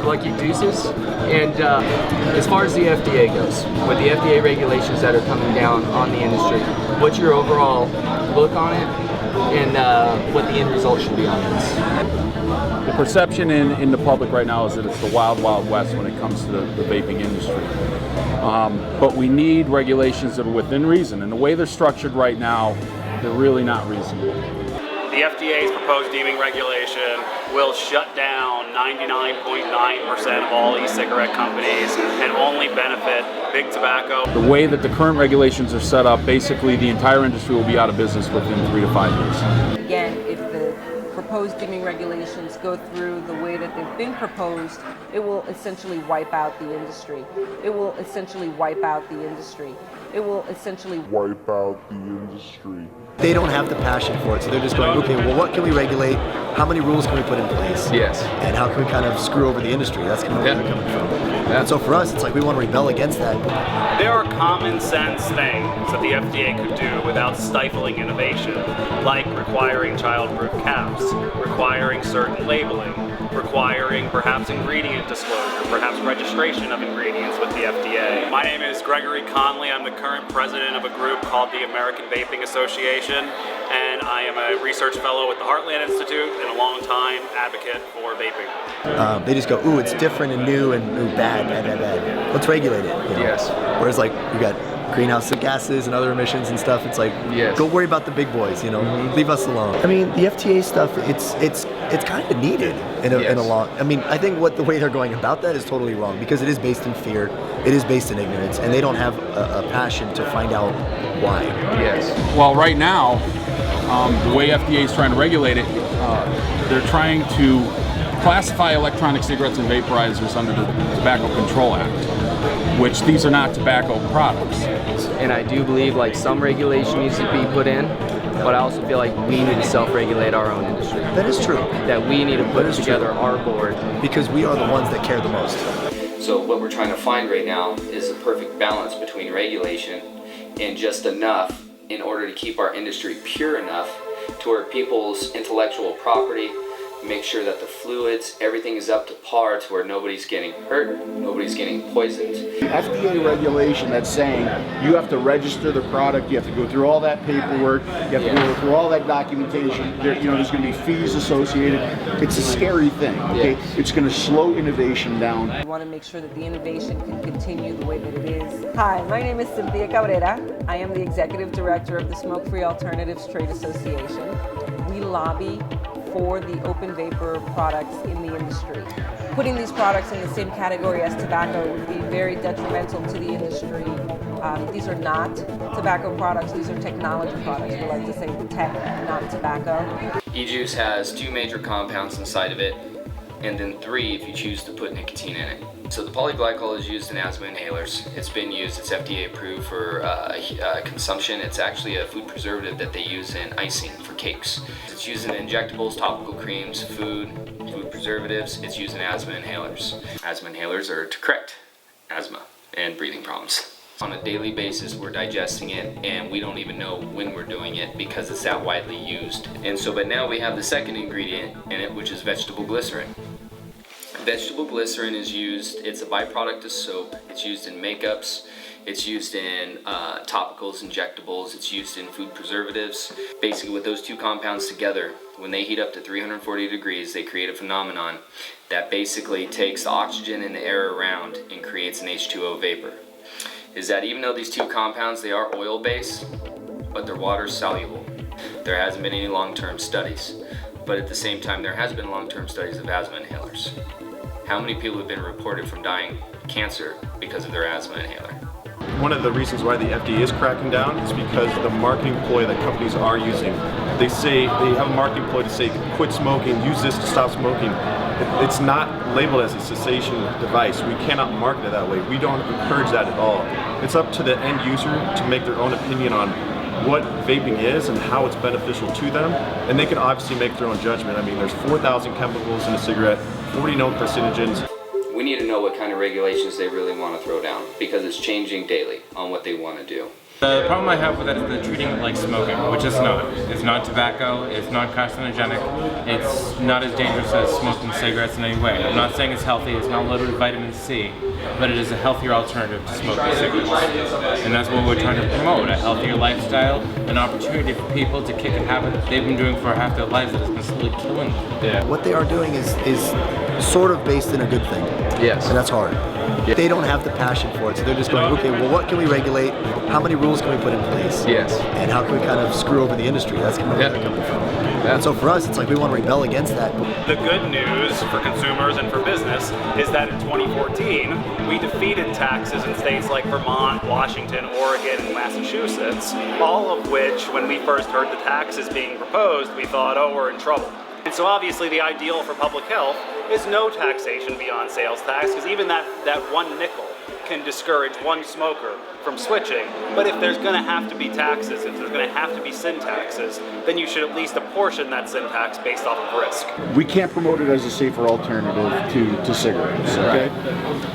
lucky deuces. And as far as the FDA goes, with the FDA regulations that are coming down on the industry, what's your overall look on it, and what the end result should be on this? The perception in the public right now is that it's the wild, wild west when it comes to the vaping industry. But we need regulations that are within reason, and the way they're structured right now, they're really not reasonable. The FDA's proposed deeming regulation will shut down 99.9% of all e-cigarette companies and only benefit big tobacco. The way that the current regulations are set up, basically the entire industry will be out of business within 3 to 5 years. Again, if the proposed deeming regulations go through the way that they've been proposed, it will essentially wipe out the industry. It will essentially wipe out the industry. It will essentially wipe out the industry. They don't have the passion for it, so they're just going, okay, well, what can we regulate? How many rules can we put in place? Yes. And how can we kind of screw over the industry? That's kind of where they're coming from. Yeah. And so for us, it's like we want to rebel against that. There are common sense things that the FDA could do without stifling innovation, like requiring childproof caps, requiring certain labeling, requiring perhaps ingredient disclosure, perhaps registration of ingredients with the FDA. My name is Gregory Conley. I'm the current president of a group called the American Vaping Association, and I am a research fellow with the Heartland Institute and a long-time advocate for vaping. They just go, ooh, it's different and new and ooh, bad. Let's regulate it. You know? Yes. Whereas like we got greenhouse gases and other emissions and stuff. It's like, yes, go worry about the big boys. You know, leave us alone. I mean, the FTA stuff, it's kind of needed in a long. I mean, I think the way they're going about that is totally wrong because it is based in fear, it is based in ignorance, and they don't have a passion to find out why. Yes. Well, right now, the way FDA is trying to regulate it, they're trying to classify electronic cigarettes and vaporizers under the Tobacco Control Act, which these are not tobacco products. And I do believe like some regulation needs to be put in, but I also feel like we need to self-regulate our own industry. That is true. That we need to put together our board. Because we are the ones that care the most. So what we're trying to find right now is a perfect balance between regulation and just enough in order to keep our industry pure enough to where people's intellectual property, make sure that the fluids, everything is up to par to where nobody's getting hurt, nobody's getting poisoned. FDA regulation that's saying you have to register the product, you have to go through all that paperwork, you have to go through all that documentation, there's going to be fees associated. It's a scary thing, okay? It's going to slow innovation down. We want to make sure that the innovation can continue the way that it is. Hi, my name is Cynthia Cabrera. I am the Executive Director of the Smoke-Free Alternatives Trade Association. We lobby for the open vapor products in the industry. Putting these products in the same category as tobacco would be very detrimental to the industry. These are not tobacco products, these are technology products. We like to say tech, not tobacco. E-juice has 2 major compounds inside of it, and then 3 if you choose to put nicotine in it. So the polyglycol is used in asthma inhalers. It's been used, it's FDA approved for consumption. It's actually a food preservative that they use in icing for cakes. It's used in injectables, topical creams, food preservatives. It's used in asthma inhalers. Asthma inhalers are to correct asthma and breathing problems. On a daily basis, we're digesting it, and we don't even know when we're doing it because it's that widely used. And so, but now we have the second ingredient in it, which is vegetable glycerin. Vegetable glycerin is used, it's a byproduct of soap, it's used in makeups, it's used in topicals, injectables, it's used in food preservatives. Basically with those 2 compounds together, when they heat up to 340 degrees, they create a phenomenon that basically takes the oxygen in the air around and creates an H2O vapor. Is that even though these 2 compounds, they are oil-based, but they're water soluble. There hasn't been any long-term studies, but at the same time there has been long-term studies of asthma inhalers. How many people have been reported from dying of cancer because of their asthma inhaler? One of the reasons why the FDA is cracking down is because the marketing ploy that companies are using. They have a marketing ploy to say, quit smoking, use this to stop smoking. It's not labeled as a cessation device. We cannot market it that way. We don't encourage that at all. It's up to the end user to make their own opinion on what vaping is and how it's beneficial to them, and they can obviously make their own judgment. I mean, there's 4,000 chemicals in a cigarette, 40 known carcinogens. We need to know what kind of regulations they really want to throw down because it's changing daily on what they want to do. The problem I have with that is they're treating it like smoking, which it's not. It's not tobacco, it's not carcinogenic, it's not as dangerous as smoking cigarettes in any way. I'm not saying it's healthy, it's not loaded with vitamin C, but it is a healthier alternative to smoking cigarettes. And that's what we're trying to promote, a healthier lifestyle, an opportunity for people to kick a habit that they've been doing for half their lives that has been slowly killing them. What they are doing is sort of based in a good thing. Yes. And that's hard. They don't have the passion for it, so they're just going, okay, well, what can we regulate? How many rules can we put in place? Yes. And how can we kind of screw over the industry? That's kind of where they're coming from. And so for us, it's like we want to rebel against that. The good news for consumers and for business is that in 2014, we defeated taxes in states like Vermont, Washington, Oregon, and Massachusetts, all of which, when we first heard the taxes being proposed, we thought, oh, we're in trouble. And so obviously the ideal for public health is no taxation beyond sales tax, because even that one nickel can discourage one smoker from switching. But if there's going to have to be taxes, if there's going to have to be sin taxes, then you should at least apportion that sin tax based off of risk. We can't promote it as a safer alternative to cigarettes, okay?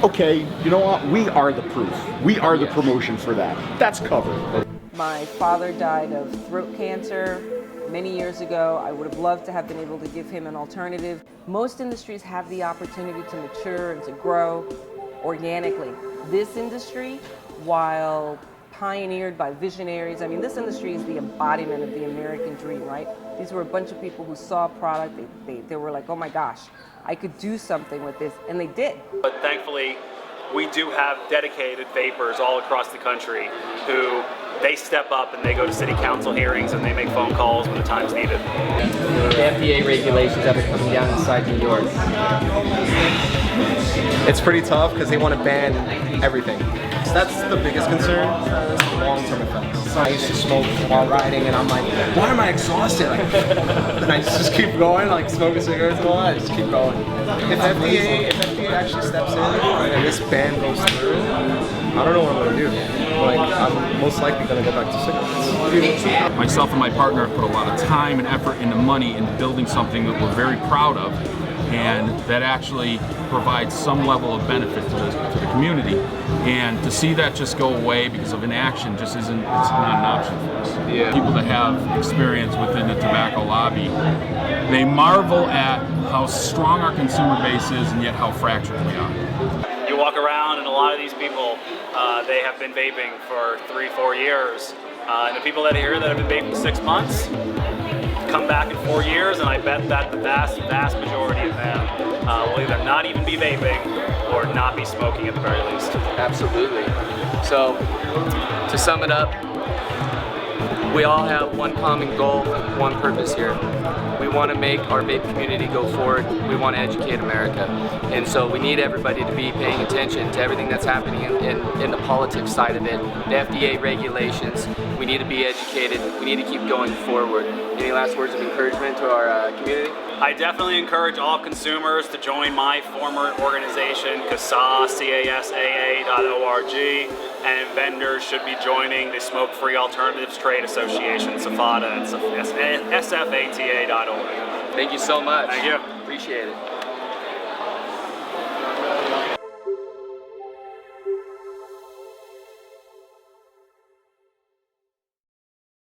Okay, you know what? We are the proof. We are the promotion for that. That's covered. My father died of throat cancer many years ago. I would have loved to have been able to give him an alternative. Most industries have the opportunity to mature and to grow organically. This industry, while pioneered by visionaries, I mean, this industry is the embodiment of the American dream, right? These were a bunch of people who saw a product, they were like, oh my gosh, I could do something with this, and they did. But thankfully, we do have dedicated vapors all across the country who they step up and they go to city council hearings and they make phone calls when the time's needed. The FDA regulations that are coming down inside New York. It's pretty tough because they want to ban everything. So that's the biggest concern, long-term effects. I used to smoke while riding and I'm like, why am I exhausted? Like, and I just keep going, like smoking cigarettes and all that, I just keep going. If FDA actually steps in and this ban goes through, I don't know what I'm going to do. Like, I'm most likely going to go back to cigarettes. Myself and my partner have put a lot of time and effort and money into building something that we're very proud of, and that actually provides some level of benefit to the community. And to see that just go away because of inaction just it's not an option for us. Yeah. People that have experience within the tobacco lobby, they marvel at how strong our consumer base is and yet how fractured we are. You walk around and a lot of these people, they have been vaping for 3-4 years. And the people that are here that have been vaping 6 months, come back in 4 years, and I bet that the vast majority of them will either not even be vaping or not be smoking at the very least. Absolutely. So, to sum it up, we all have one common goal, one purpose here. We want to make our vape community go forward. We want to educate America. And so we need everybody to be paying attention to everything that's happening in the politics side of it, the FDA regulations. We need to be educated. We need to keep going forward. Any last words of encouragement to our community? I definitely encourage all consumers to join my former organization, CASAA.org, and vendors should be joining the Smoke-Free Alternatives Trade Association, SFATA, at SFATA.org. Thank you so much. Thank you. Appreciate it.